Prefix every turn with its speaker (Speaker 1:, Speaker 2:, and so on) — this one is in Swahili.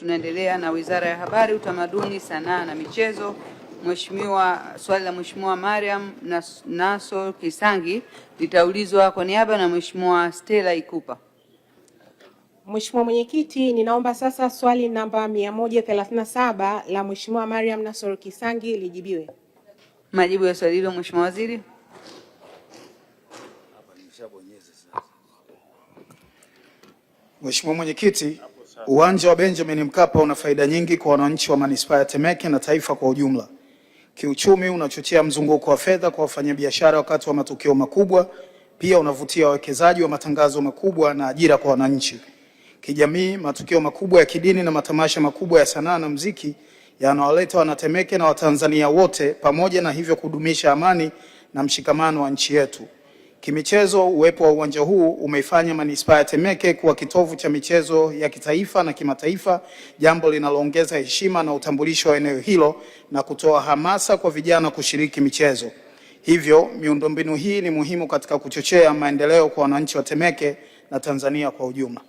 Speaker 1: Tunaendelea na Wizara ya Habari, Utamaduni, Sanaa na Michezo. Swali la Mheshimiwa Mariam Nassor Kisangi litaulizwa kwa niaba na Mheshimiwa Stella Ikupa.
Speaker 2: Mheshimiwa Mwenyekiti, ninaomba sasa swali namba 137 la Mheshimiwa Mariam Nassor Kisangi lijibiwe.
Speaker 1: Majibu ya swali hilo Mheshimiwa Waziri.
Speaker 3: Mheshimiwa Mwenyekiti, uwanja wa Benjamin Mkapa una faida nyingi kwa wananchi wa manispaa ya Temeke na taifa kwa ujumla. Kiuchumi, unachochea mzunguko wa fedha kwa wafanyabiashara wakati wa matukio makubwa, pia unavutia wawekezaji wa matangazo makubwa na ajira kwa wananchi. Kijamii, matukio makubwa ya kidini na matamasha makubwa ya sanaa na muziki yanawaleta wanatemeke na Watanzania wote pamoja, na hivyo kudumisha amani na mshikamano wa nchi yetu. Kimichezo, uwepo wa uwanja huu umeifanya manispaa ya Temeke kuwa kitovu cha michezo ya kitaifa na kimataifa, jambo linaloongeza heshima na utambulisho wa eneo hilo na kutoa hamasa kwa vijana kushiriki michezo. Hivyo, miundombinu hii ni muhimu katika kuchochea maendeleo kwa wananchi wa Temeke na Tanzania kwa ujumla.